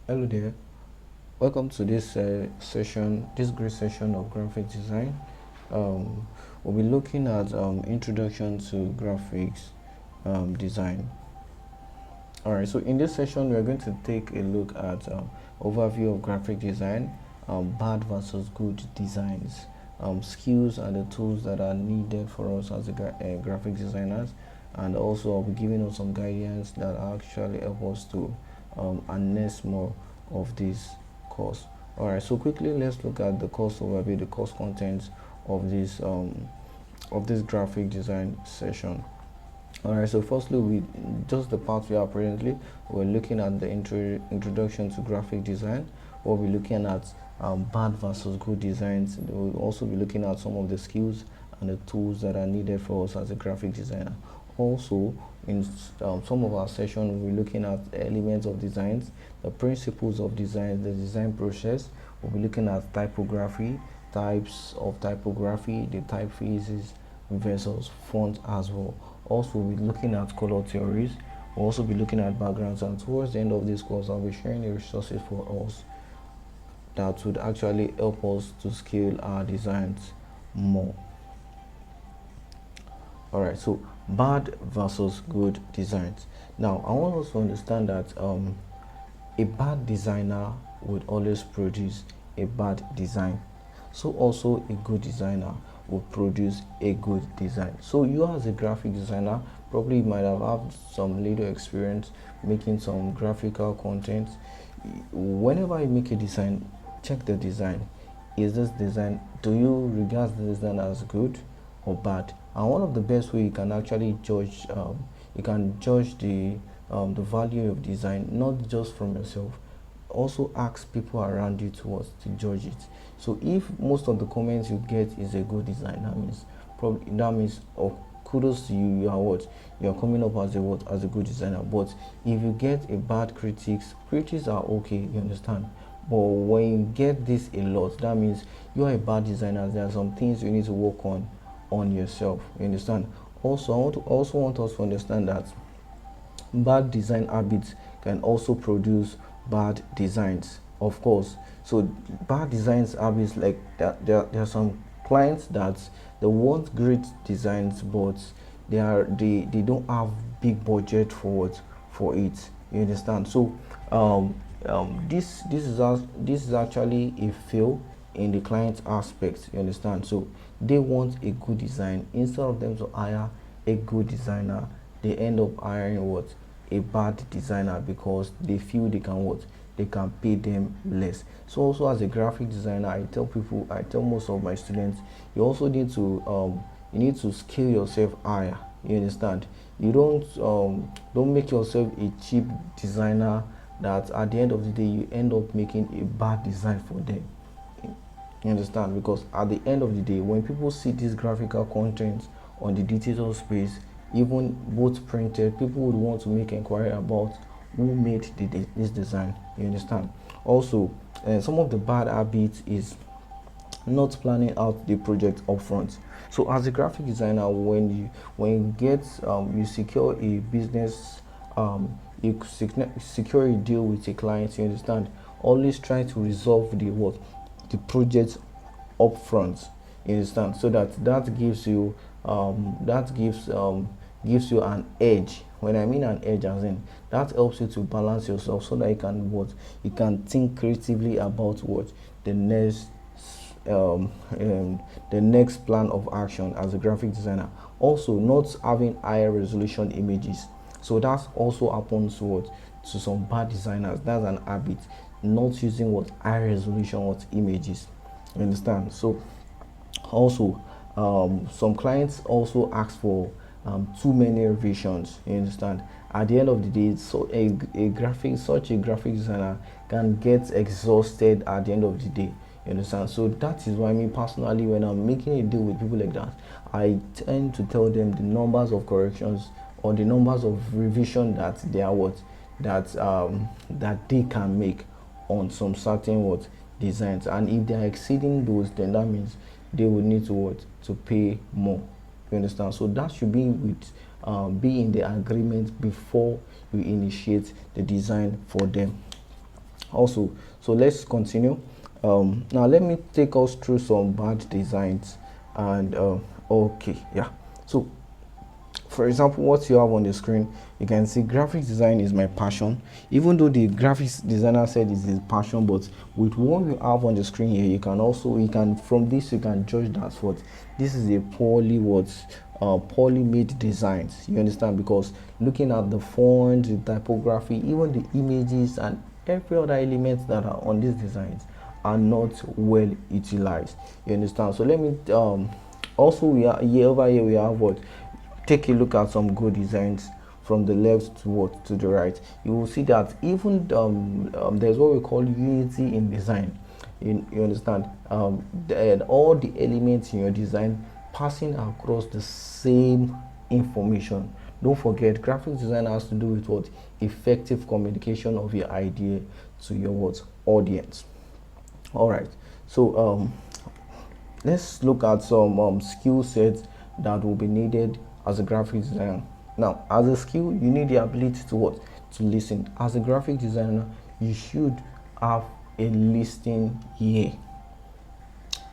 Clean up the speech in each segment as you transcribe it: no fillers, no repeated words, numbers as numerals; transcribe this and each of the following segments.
Hello there. Welcome to this this great session of graphic design. Um, we'll be looking at introduction to graphics design. All right. So in this session, we're going to take a look at overview of graphic design, bad versus good designs, skills and the tools that are needed for us as graphic designers, and also I'll be giving us some guidance that actually help us to harness more of this course. All right, so quickly let's look at the course overview, the course contents of this graphic design session. All right, so firstly, we just the part we are presently, we're looking at the introduction to graphic design. We'll be looking at bad versus good designs. We'll also be looking at some of the skills and the tools that are needed for us as a graphic designer. Also, in some of our sessions, we'll be looking at elements of designs, the principles of design, the design process. We'll be looking at typography, types of typography, the typefaces versus font as well. Also, we'll be looking at color theories. We'll also be looking at backgrounds, and towards the end of this course, I'll be sharing the resources for us that would actually help us to scale our designs more. All right, so bad versus good designs. Now, I want us to understand that a bad designer would always produce a bad design. So also a good designer will produce a good design. So you as a graphic designer probably might have had some little experience making some graphical content. Whenever you make a design, check the design. Is this design, do you regard the design as good or bad? And one of the best way you can actually judge, you can judge the value of design not just from yourself. Also ask people around you to judge it. So if most of the comments you get is a good design, that means oh, kudos to you. You are what, you are coming up as a good designer. But if you get a bad critics are okay, you understand. But when you get this a lot, that means you are a bad designer. There are some things you need to work on yourself. You understand. Also, I want us to understand that bad design habits can also produce bad designs, of course. So bad designs habits, like that, there are some clients that they want great designs, but they don't have big budget for it. You understand. So this is actually a fail in the client aspect. You understand. So they want a good design. Instead of them to hire a good designer, they end up hiring what, a bad designer, because they feel they can what, they can pay them less. So also as a graphic designer, I tell most of my students, you also need to scale yourself higher. You understand. You don't make yourself a cheap designer that at the end of the day you end up making a bad design for them. You understand? Because at the end of the day, when people see this graphical content on the digital space, even both printed, people would want to make inquiry about who made this design. You understand. Also, some of the bad habits is not planning out the project upfront. So as a graphic designer, you secure a business, secure a deal with a client, you understand, always try to resolve the project upfront. You understand. So that gives you gives you an edge. When I mean an edge, as in that helps you to balance yourself, so that you can think creatively about what the next the next plan of action as a graphic designer. Also, not having high resolution images. So that also happens to some bad designers. That's an habit, not using high resolution images. You understand. So also, some clients also ask for too many revisions. You understand. At the end of the day, so such a graphic designer can get exhausted at the end of the day. You understand. So that is why me personally, when I'm making a deal with people like that, I tend to tell them the numbers of corrections or the numbers of revision that they are that they can make on some certain designs. And if they are exceeding those, then that means they will need to pay more. You understand. So that should be in the agreement before you initiate the design for them. also. So let's continue. Now let me take us through some bad designs. And okay, yeah. So for example, what you have on the screen, you can see graphics design is my passion. Even though the graphics designer said it's his passion, but with what you have on the screen here, you can from this you can judge that what this is a poorly made designs. You understand? Because looking at the font, the typography, even the images and every other element that are on these designs are not well utilized. You understand? So let me also we are here over here we have what, take a look at some good designs from the left to what, to the right. You will see that even there's what we call unity in design. You understand? All the elements in your design passing across the same information. Don't forget, graphic design has to do with what, effective communication of your idea to your what, audience. All right. So let's look at some skill sets that will be needed as a graphic designer. Now, as a skill, you need the ability to what? To listen. As a graphic designer, you should have a listening ear.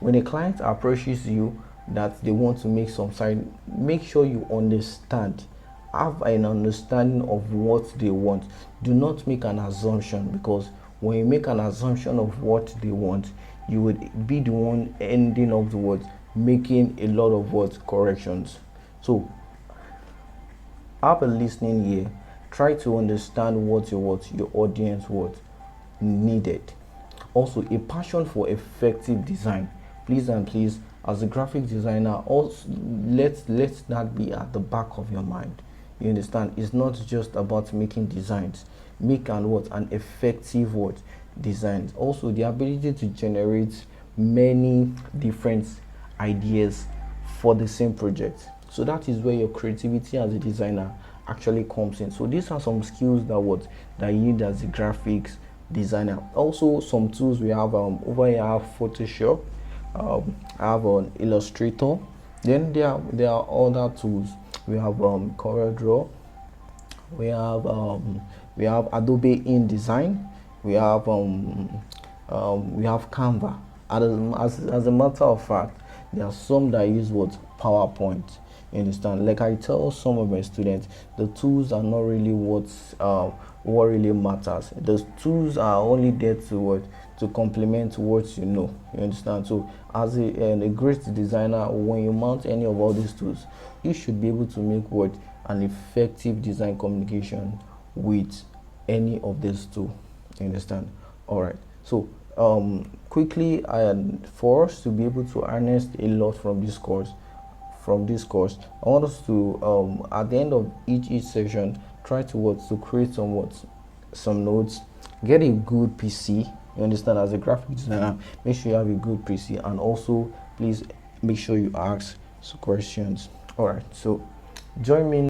When a client approaches you that they want to make some site, make sure you understand. Have an understanding of what they want. Do not make an assumption, because when you make an assumption of what they want, you would be the one ending up the words making a lot of what corrections. So have a listening ear. Try to understand what your audience needed. Also, a passion for effective design. Please and please, as a graphic designer, also let that be at the back of your mind. You understand? It's not just about making designs. Make an effective designs. Also, the ability to generate many different ideas for the same project. So that is where your creativity as a designer actually comes in. So these are some skills that you need as a graphics designer. Also, some tools we have over here. I have Photoshop, I have an Illustrator. Then there are other tools. We have CorelDRAW, we have Adobe InDesign, we have Canva. And as a matter of fact, there are some that use PowerPoint. You understand? Like I tell some of my students, the tools are not really what really matters. The tools are only there to complement what you know. You understand? So as a great designer, when you mount any of all these tools, you should be able to make an effective design communication with any of these two. You understand? All right. So quickly, for us to be able to harness a lot from this course, I want us to at the end of each session try to create some notes. Get a good PC. You understand? As a graphic designer, make sure you have a good PC, and also please make sure you ask some questions. All right, so join me